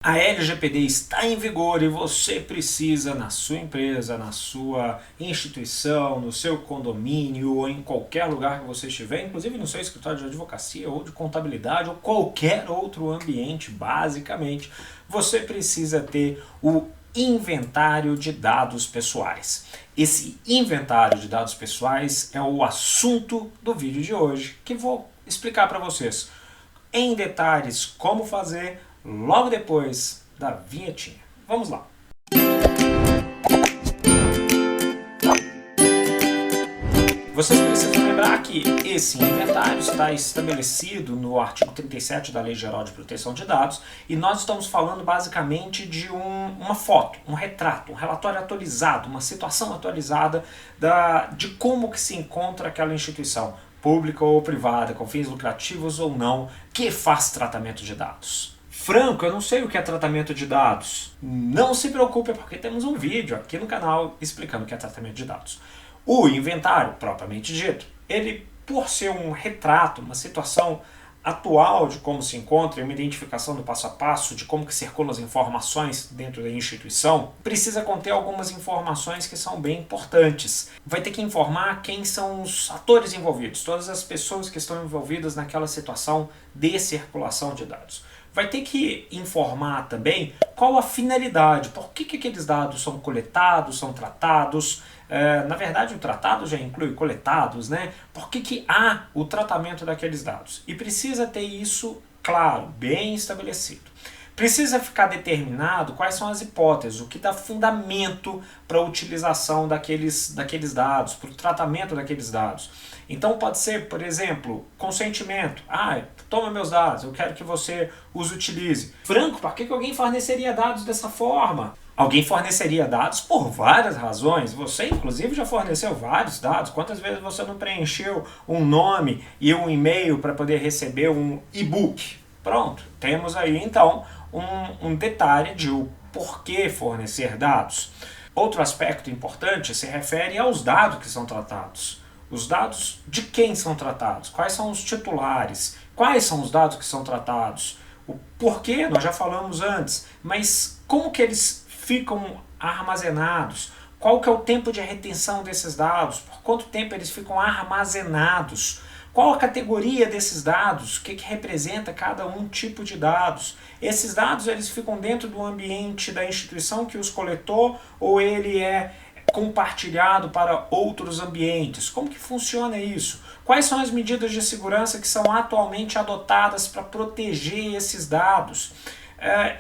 A LGPD está em vigor e você precisa, na sua empresa, na sua instituição, no seu condomínio ou em qualquer lugar que você estiver, inclusive no seu escritório de advocacia ou de contabilidade ou qualquer outro ambiente, basicamente, você precisa ter o inventário de dados pessoais. Esse inventário de dados pessoais é o assunto do vídeo de hoje, que vou explicar para vocês em detalhes como fazer logo depois da vinhetinha. Vamos lá! Vocês precisam lembrar que esse inventário está estabelecido no artigo 37 da Lei Geral de Proteção de Dados e nós estamos falando basicamente de uma foto, um retrato, um relatório atualizado, uma situação atualizada de como que se encontra aquela instituição, pública ou privada, com fins lucrativos ou não, que faz tratamento de dados. Franco, eu não sei o que é tratamento de dados. Não se preocupe, porque temos um vídeo aqui no canal explicando o que é tratamento de dados. O inventário, propriamente dito, ele, por ser um retrato, uma situação atual de como se encontra, uma identificação do passo a passo, de como que circulam as informações dentro da instituição, precisa conter algumas informações que são bem importantes. Vai ter que informar quem são os atores envolvidos, todas as pessoas que estão envolvidas naquela situação de circulação de dados. Vai ter que informar também qual a finalidade, por que aqueles dados são coletados, são tratados. Na verdade, o tratado já inclui coletados, né? Por que há o tratamento daqueles dados? E precisa ter isso claro, bem estabelecido. Precisa ficar determinado quais são as hipóteses, o que dá fundamento para a utilização daqueles dados, para o tratamento daqueles dados. Então pode ser, por exemplo, consentimento. Toma meus dados, eu quero que você os utilize. Franco, por que alguém forneceria dados dessa forma? Alguém forneceria dados por várias razões. Você, inclusive, já forneceu vários dados. Quantas vezes você não preencheu um nome e um e-mail para poder receber um e-book? Pronto, temos aí então um detalhe de o porquê fornecer dados. Outro aspecto importante se refere aos dados que são tratados. Os dados de quem são tratados? Quais são os titulares? Quais são os dados que são tratados? O porquê nós já falamos antes, mas como que eles ficam armazenados? Qual que é o tempo de retenção desses dados? Por quanto tempo eles ficam armazenados? Qual a categoria desses dados? O que representa cada um tipo de dados? Esses dados eles ficam dentro do ambiente da instituição que os coletou ou ele é compartilhado para outros ambientes? Como que funciona isso? Quais são as medidas de segurança que são atualmente adotadas para proteger esses dados?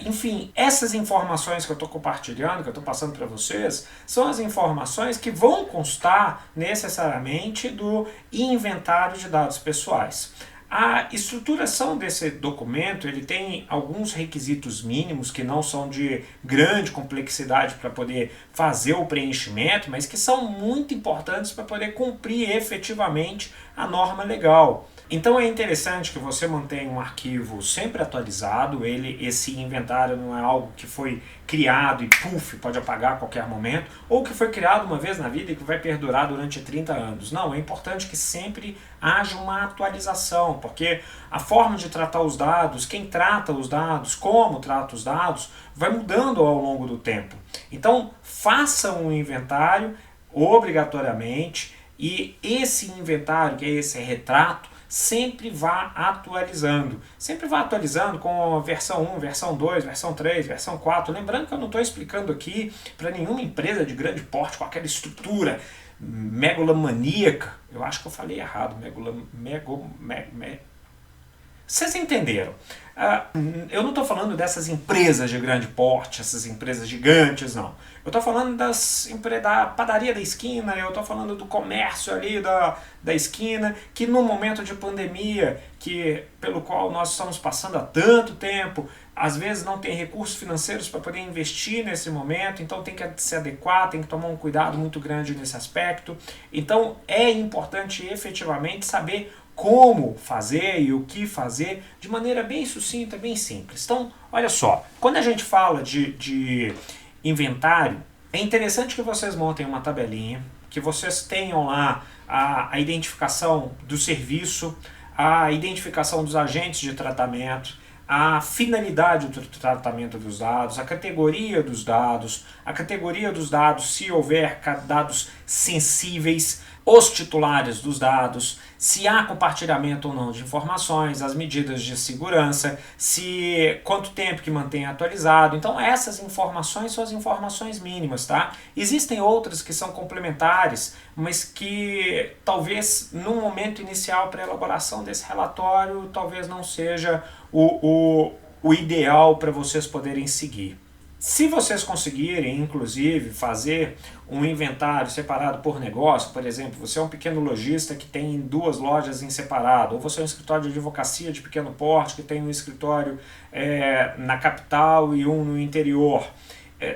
Enfim, essas informações que eu estou compartilhando, que eu estou passando para vocês, são as informações que vão constar necessariamente do inventário de dados pessoais. A estruturação desse documento ele tem alguns requisitos mínimos que não são de grande complexidade para poder fazer o preenchimento, mas que são muito importantes para poder cumprir efetivamente a norma legal. Então é interessante que você mantenha um arquivo sempre atualizado. Esse inventário não é algo que foi criado e pode apagar a qualquer momento, ou que foi criado uma vez na vida e que vai perdurar durante 30 anos. Não, é importante que sempre haja uma atualização, porque a forma de tratar os dados, quem trata os dados, como trata os dados, vai mudando ao longo do tempo. Então faça um inventário obrigatoriamente e esse inventário, que é esse retrato, sempre vá atualizando. Sempre vá atualizando com a versão 1, versão 2, versão 3, versão 4. Lembrando que eu não estou explicando aqui para nenhuma empresa de grande porte com aquela estrutura megalomaníaca. Eu acho que eu falei errado. Vocês entenderam? Eu não estou falando dessas empresas de grande porte, essas empresas gigantes, não. Eu estou falando da padaria da esquina, eu estou falando do comércio ali da esquina, que no momento de pandemia, pelo qual nós estamos passando há tanto tempo, às vezes não tem recursos financeiros para poder investir nesse momento, então tem que se adequar, tem que tomar um cuidado muito grande nesse aspecto. Então é importante efetivamente saber como fazer e o que fazer de maneira bem sucinta, bem simples. Então, olha só, quando a gente fala de inventário, é interessante que vocês montem uma tabelinha, que vocês tenham lá a identificação do serviço, a identificação dos agentes de tratamento, a finalidade do tratamento dos dados, a categoria dos dados se houver dados sensíveis, os titulares dos dados, se há compartilhamento ou não de informações, as medidas de segurança, quanto tempo que mantém atualizado. Então essas informações são as informações mínimas, tá? Existem outras que são complementares, mas que talvez no momento inicial para a elaboração desse relatório talvez não seja o ideal para vocês poderem seguir. Se vocês conseguirem, inclusive, fazer um inventário separado por negócio, por exemplo, você é um pequeno lojista que tem 2 lojas em separado, ou você é um escritório de advocacia de pequeno porte que tem um escritório na capital e um no interior.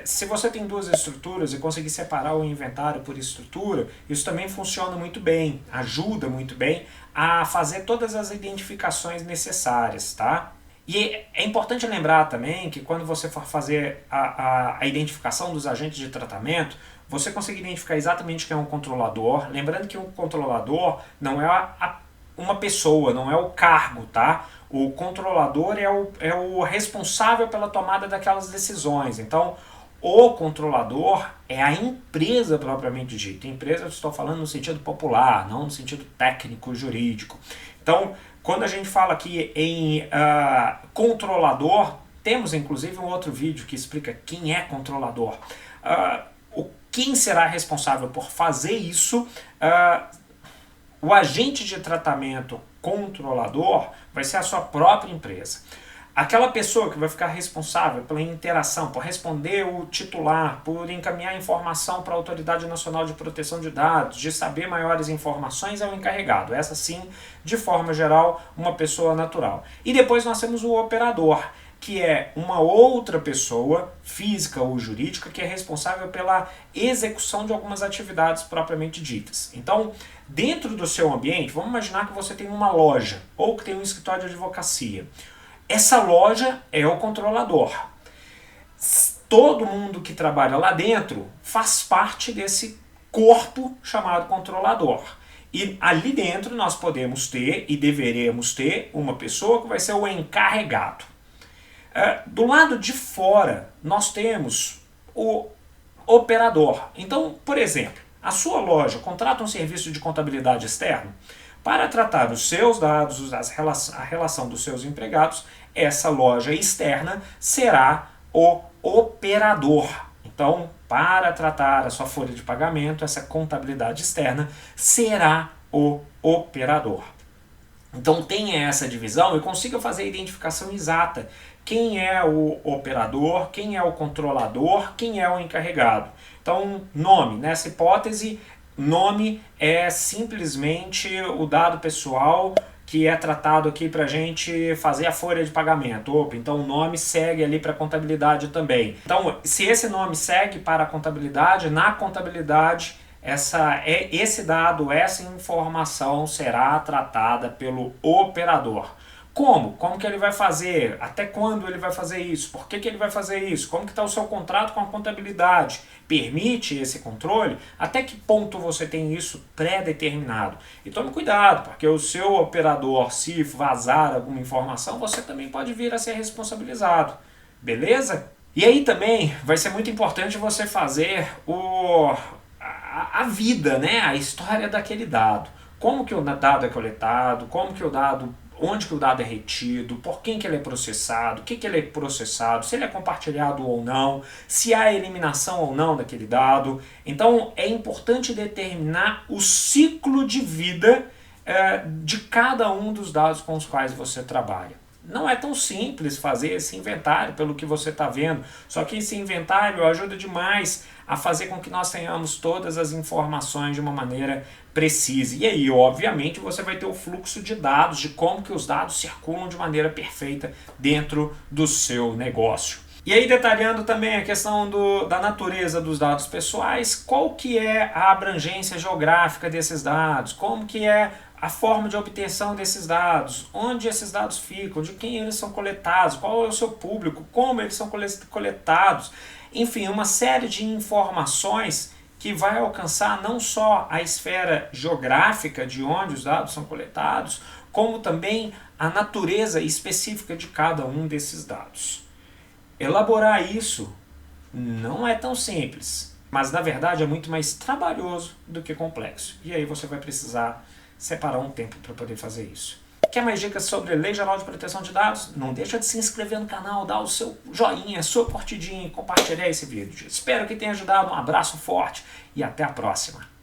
Se você tem 2 estruturas e conseguir separar o inventário por estrutura, isso também funciona muito bem, ajuda muito bem a fazer todas as identificações necessárias, tá? E é importante lembrar também que quando você for fazer a identificação dos agentes de tratamento, você consegue identificar exatamente quem é um controlador. Lembrando que um controlador não é uma pessoa, não é o cargo, tá? O controlador é o responsável pela tomada daquelas decisões. Então, o controlador é a empresa propriamente dita. Empresa eu estou falando no sentido popular, não no sentido técnico, jurídico. Então, quando a gente fala aqui em controlador, temos inclusive um outro vídeo que explica quem é controlador. Quem será responsável por fazer isso? O agente de tratamento controlador vai ser a sua própria empresa. Aquela pessoa que vai ficar responsável pela interação, por responder o titular, por encaminhar informação para a Autoridade Nacional de Proteção de Dados, de saber maiores informações, é o encarregado. Essa sim, de forma geral, uma pessoa natural. E depois nós temos o operador, que é uma outra pessoa, física ou jurídica, que é responsável pela execução de algumas atividades propriamente ditas. Então, dentro do seu ambiente, vamos imaginar que você tem uma loja, ou que tem um escritório de advocacia. Essa loja é o controlador. Todo mundo que trabalha lá dentro faz parte desse corpo chamado controlador. E ali dentro nós podemos ter e deveremos ter uma pessoa que vai ser o encarregado. Do lado de fora nós temos o operador. Então, por exemplo, a sua loja contrata um serviço de contabilidade externo para tratar os seus dados, a relação dos seus empregados. Essa loja externa será o operador. Então, para tratar a sua folha de pagamento, essa contabilidade externa será o operador. Então tenha essa divisão e consiga fazer a identificação exata. Quem é o operador, quem é o controlador, quem é o encarregado. Então, nome, nessa hipótese, nome é simplesmente o dado pessoal que é tratado aqui para a gente fazer a folha de pagamento. Então o nome segue ali para a contabilidade também. Então, se esse nome segue para a contabilidade, na contabilidade esse dado, essa informação será tratada pelo operador. Como? Como que ele vai fazer? Até quando ele vai fazer isso? Por que ele vai fazer isso? Como que está o seu contrato com a contabilidade? Permite esse controle? Até que ponto você tem isso pré-determinado? E tome cuidado, porque o seu operador, se vazar alguma informação, você também pode vir a ser responsabilizado. Beleza? E aí também vai ser muito importante você fazer a vida, né? A história daquele dado. Como que o dado é coletado, onde que o dado é retido, por quem que ele é processado, o que ele é processado, se ele é compartilhado ou não, se há eliminação ou não daquele dado. Então é importante determinar o ciclo de vida de cada um dos dados com os quais você trabalha. Não é tão simples fazer esse inventário pelo que você está vendo, só que esse inventário ajuda demais a fazer com que nós tenhamos todas as informações de uma maneira precisa. E aí, obviamente, você vai ter o fluxo de dados, de como que os dados circulam de maneira perfeita dentro do seu negócio. E aí, detalhando também a questão da natureza dos dados pessoais, qual que é a abrangência geográfica desses dados, como que é a forma de obtenção desses dados, onde esses dados ficam, de quem eles são coletados, qual é o seu público, como eles são coletados, enfim, uma série de informações que vai alcançar não só a esfera geográfica de onde os dados são coletados, como também a natureza específica de cada um desses dados. Elaborar isso não é tão simples, mas na verdade é muito mais trabalhoso do que complexo. E aí você vai precisar separar um tempo para poder fazer isso. Quer mais dicas sobre Lei Geral de Proteção de Dados? Não deixa de se inscrever no canal, dar o seu joinha, a sua curtidinha e compartilhar esse vídeo. Espero que tenha ajudado, um abraço forte e até a próxima.